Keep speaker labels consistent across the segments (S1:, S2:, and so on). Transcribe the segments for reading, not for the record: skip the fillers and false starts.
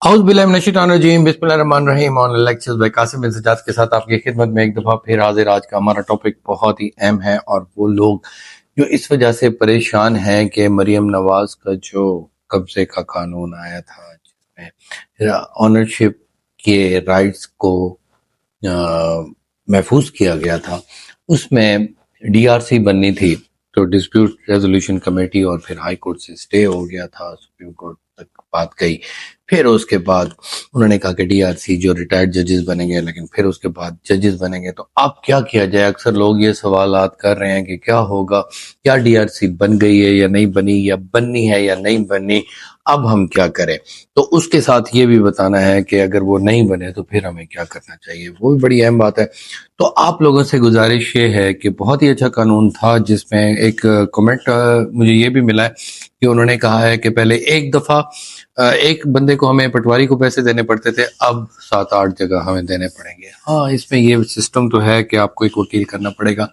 S1: House बिल्लाहिमिनश्शैतानिर्रजीम बिस्मिल्लाहिर्रहमानिर्रहीम on lectures bye Qasim बिन सज्जाद के साथ आपकी खिदमत में एक दफ़ा फिर हाजिर। आज का हमारा टॉपिक बहुत ही अहम है और वो लोग जो इस वजह से परेशान हैं कि मरीम नवाज का जो कब्जे का कानून आया था जिसमें ऑनरशिप के राइट्स को महफूज किया गया था, उसमें डीआरसी बननी थी तो डिस्प्यूट रेजोल्यूशन कमेटी और फिर हाई कोर्ट से स्टे हो गया था, सुप्रीम कोर्ट तक बात गई। फिर उसके बाद उन्होंने कहा कि डीआरसी जो रिटायर्ड जजेस बनेंगे, लेकिन फिर उसके बाद जजेस बनेंगे तो अब क्या किया जाए। अक्सर लोग ये सवालात कर रहे हैं कि क्या होगा, क्या डीआरसी बन गई है या नहीं बनी, या बननी है या नहीं बननी, अब हम क्या करें। तो उसके साथ ये भी बताना है कि अगर वो नहीं बने तो फिर हमें क्या करना चाहिए, वो भी बड़ी अहम बात है। तो आप लोगों से गुजारिश ये है कि बहुत ही अच्छा कानून था जिसमें एक कमेंट मुझे ये भी मिला है कि उन्होंने कहा है कि पहले एक दफ़ा एक बंदे को हमें पटवारी को पैसे देने पड़ते थे, अब 7-8 जगह हमें देने पड़ेंगे। हाँ, इसमें ये सिस्टम तो है कि आपको एक वकील करना पड़ेगा,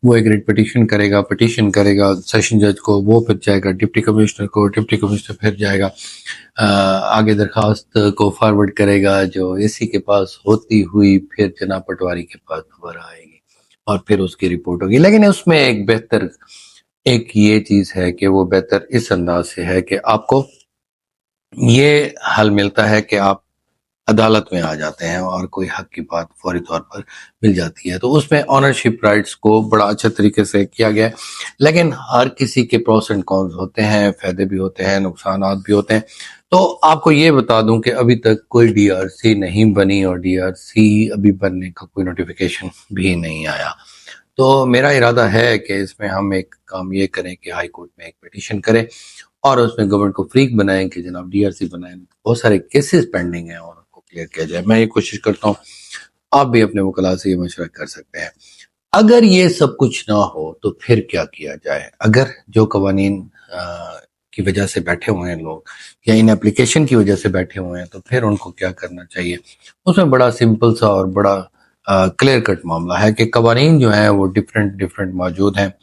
S1: वो एक रिट पिटीशन करेगा सेशन जज को, वो फिर जाएगा डिप्टी कमिश्नर को, डिप्टी कमिश्नर फिर जाएगा आगे दरखास्त को फॉरवर्ड करेगा जो एसी के पास होती हुई फिर जनाब पटवारी के पास दोबारा आएगी और फिर उसकी रिपोर्ट होगी। लेकिन उसमें एक बेहतर एक ये चीज़ है कि वो बेहतर इस अंदाज से है कि आपको ये हल मिलता है कि आप अदालत में आ जाते हैं और कोई हक की बात फौरी तौर पर मिल जाती है। तो उसमें ऑनरशिप राइट्स को बड़ा अच्छे तरीके से किया गया है, लेकिन हर किसी के प्रोस एंड कॉन्स होते हैं, फायदे भी होते हैं, नुकसानात भी होते हैं। तो आपको ये बता दूं कि अभी तक कोई डीआरसी नहीं बनी और डीआरसी अभी बनने का कोई नोटिफिकेशन भी नहीं आया। तो मेरा इरादा है कि इसमें हम एक काम ये करें कि हाई कोर्ट में एक पिटीशन करें और उसमें गवर्नमेंट को फ्रीक बनाएं कि जनाब डीआरसी बनाएं। बहुत सारे केसेस पेंडिंग हैं और उनको क्लियर किया जाए। मैं ये कोशिश करता हूँ, आप भी अपने वकला से ये मशवरा कर सकते हैं। अगर ये सब कुछ ना हो तो फिर क्या किया जाए। अगर जो कवानीन की वजह से बैठे हुए हैं लोग या इन एप्लीकेशन की वजह से बैठे हुए हैं तो फिर उनको क्या करना चाहिए। उसमें बड़ा सिंपल सा और बड़ा क्लियर कट मामला है कि कवानीन जो है वो डिफरेंट मौजूद हैं।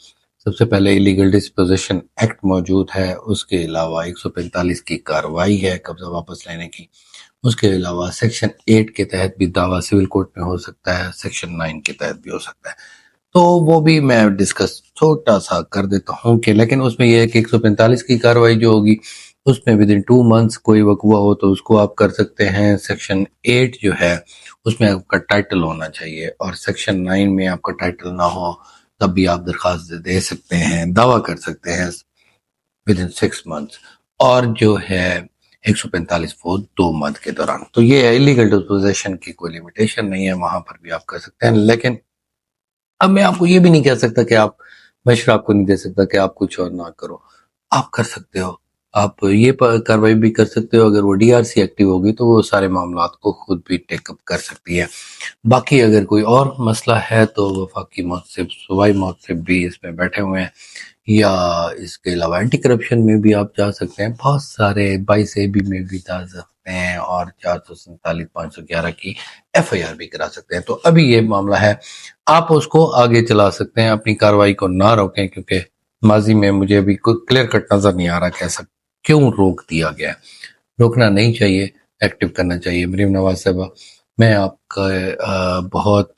S1: सबसे पहले इलीगल डिस्पोजिशन एक्ट मौजूद है, उसके अलावा 145 की कार्रवाई है कब्जा वापस लेने की, उसके अलावा सेक्शन 8 के तहत भी दावा सिविल कोर्ट में हो सकता है, सेक्शन 9 के तहत भी हो सकता है। तो वो भी मैं डिस्कस छोटा सा कर देता हूँ कि लेकिन उसमें यह है कि 145 की कार्रवाई जो होगी उसमें विद इन 2 मंथ्स कोई वकवा हो तो उसको आप कर सकते हैं। सेक्शन 8 जो है उसमें आपका टाइटल होना चाहिए और सेक्शन 9 में आपका टाइटल ना हो तब भी आप दरखास्त दे सकते हैं, दावा कर सकते हैं विद इन 6 मंथ्स। और जो है 145 वो 2 मंथ के दौरान। तो ये है इलीगल डिस्पोजिशन की कोई लिमिटेशन नहीं है, वहां पर भी आप कर सकते हैं। लेकिन अब मैं आपको ये भी नहीं कह सकता कि आप मशवरा आपको नहीं दे सकता कि आप कुछ और ना करो, आप कर सकते हो। आप ये कार्रवाई भी कर सकते हो, अगर वो डीआरसी एक्टिव होगी तो वो सारे मामलात को खुद भी टेकअप कर सकती है। बाकी अगर कोई और मसला है तो वफाकी मुहतसिब सूबाई मुहतसिब भी इसमें बैठे हुए हैं, या इसके अलावा एंटी करप्शन में भी आप जा सकते हैं। बहुत सारे 22 AB में भी जा सकते हैं और 447 511 की FIR भी करा सकते हैं। तो अभी ये मामला है, आप उसको आगे चला सकते हैं, अपनी कार्रवाई को ना रोकें, क्योंकि माजी में मुझे अभी कोई क्लियर कट नजर नहीं आ रहा कि ऐसा क्यों रोक दिया गया है। रोकना नहीं चाहिए, एक्टिव करना चाहिए। मरीम नवाज साहबा, मैं आपका बहुत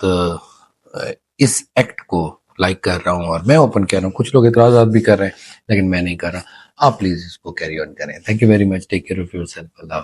S1: इस एक्ट को लाइक कर रहा हूँ और मैं ओपन कह रहा हूँ। कुछ लोग इतराज़ात भी कर रहे हैं लेकिन मैं नहीं कर रहा। आप प्लीज इसको कैरी ऑन करें। Thank you very much. Take care of yourself. Allah.